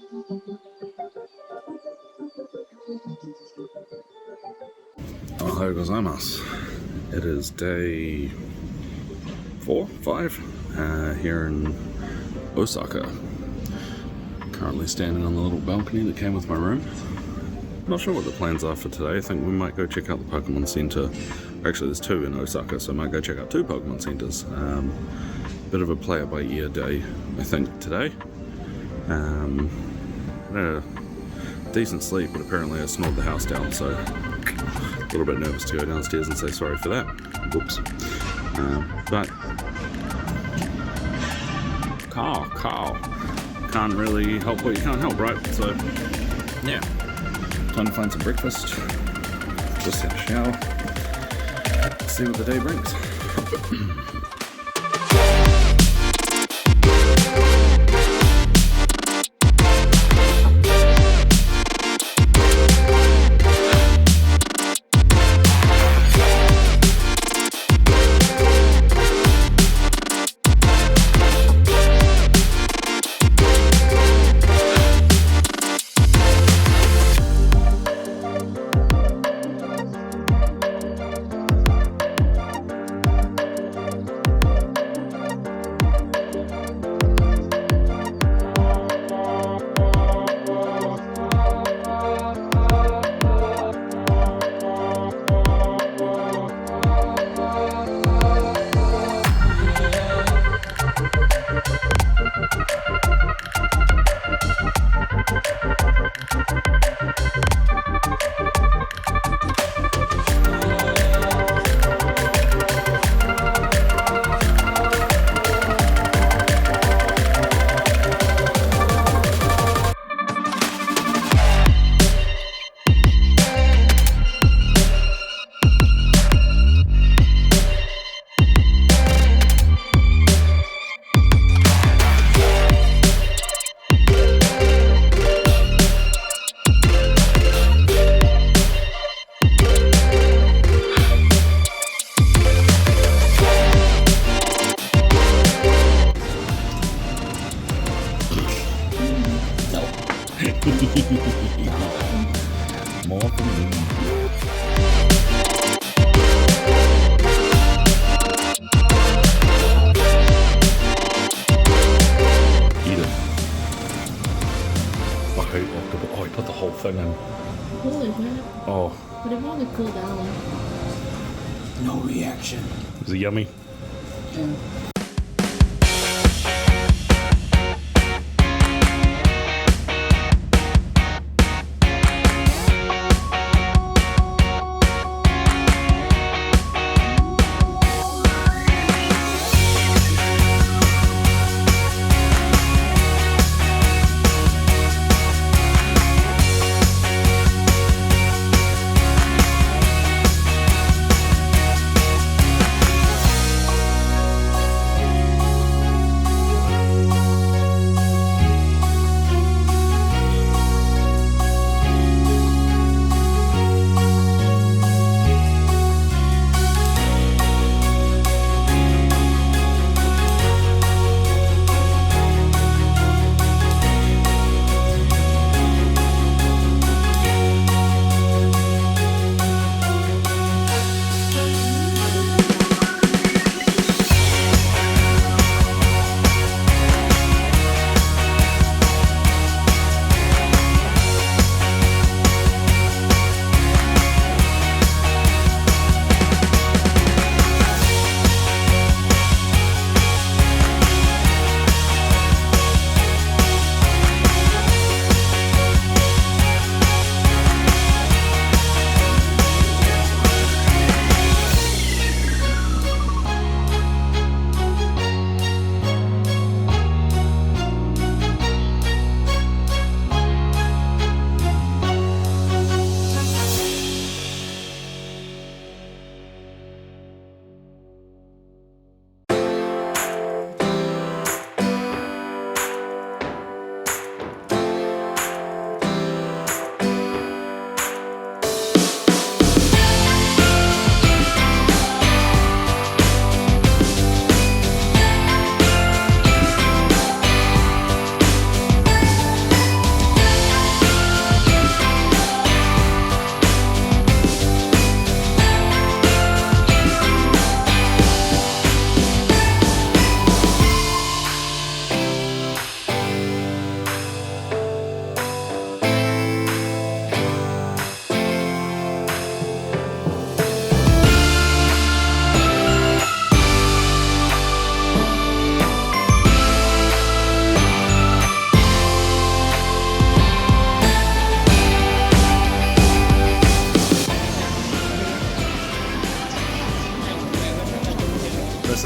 Ohayou gozaimasu. It is day 5 here in Osaka. Currently standing on the little balcony that came with my room. Not sure what the plans are for today. I think we might go check out the Pokemon Center. Actually, there's 2 in Osaka, so I might go check out 2 Pokemon Centers. Bit of a play it by ear day, I think, today. Had a decent sleep, but apparently I snored the house down, so a little bit nervous to go downstairs and say sorry for that. Whoops. But Carl. Can't really help what you can't help, right? So, yeah. Time to find some breakfast. Just have a shower. See what the day brings. More for me. Eat it. I hate octopus. Oh, I put the whole thing in. Holy crap. Oh. But it probably cooled down. No reaction. Is it yummy? Yeah.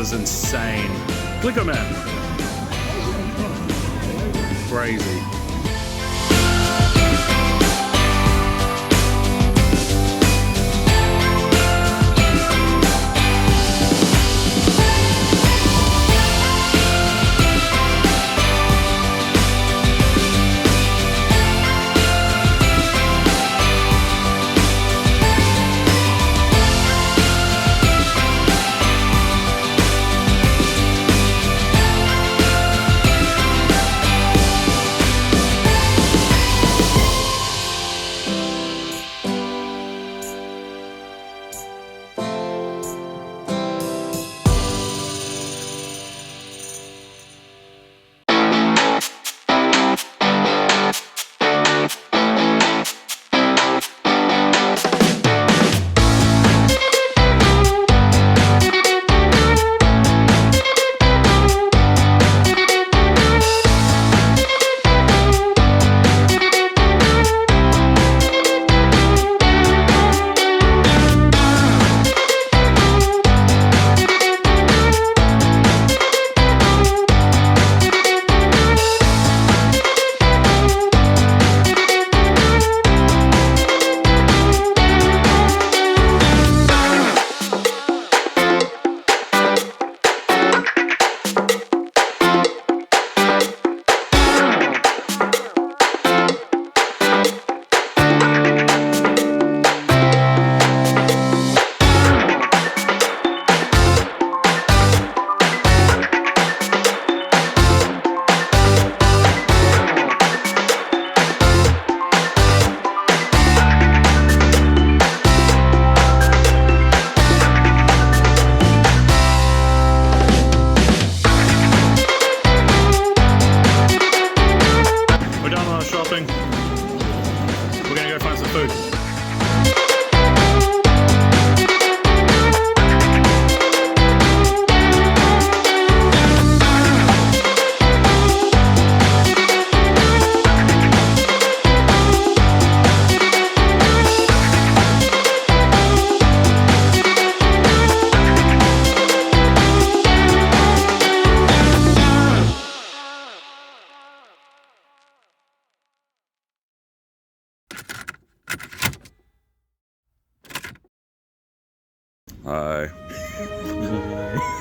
is insane. Glico Man. Crazy.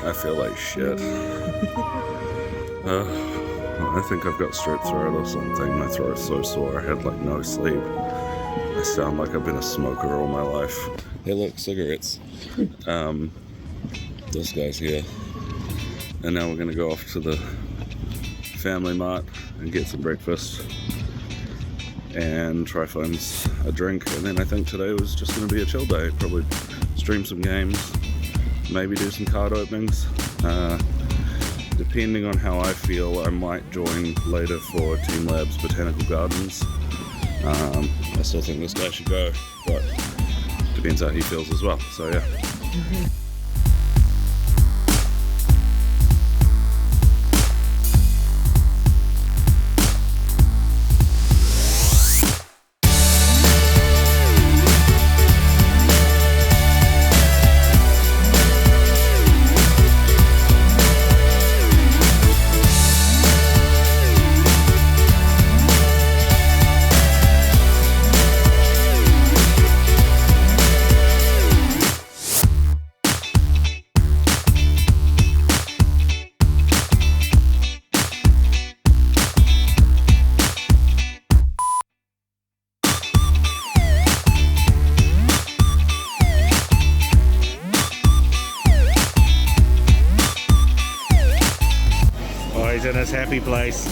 I feel like shit. I think I've got strep throat or something. My throat's so sore. I had like no sleep. I sound like I've been a smoker all my life. Hey look, cigarettes. This guy's here. And now we're gonna go off to the Family Mart and get some breakfast and try find a drink. And then I think today was just gonna be a chill day. Probably stream some games, maybe do some card openings. Depending on how I feel, I might join later for Team Lab's Botanical Gardens. I still think this guy should go, but depends how he feels as well, so yeah. He's in his happy place.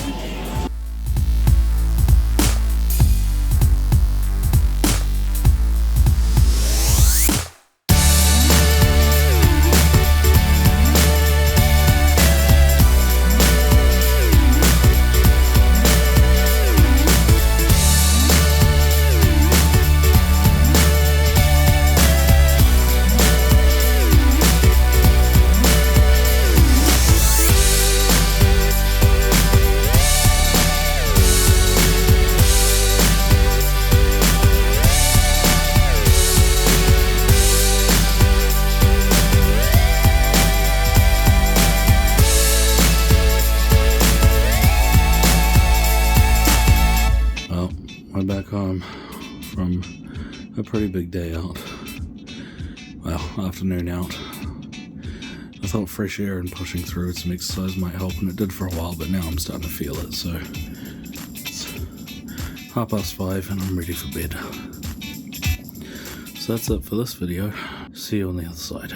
back home from a pretty big day out. Well, afternoon out. I thought fresh air and pushing through some exercise might help, and it did for a while, but now I'm starting to feel it, so it's 5:30 and I'm ready for bed. So that's it for this video. See you on the other side.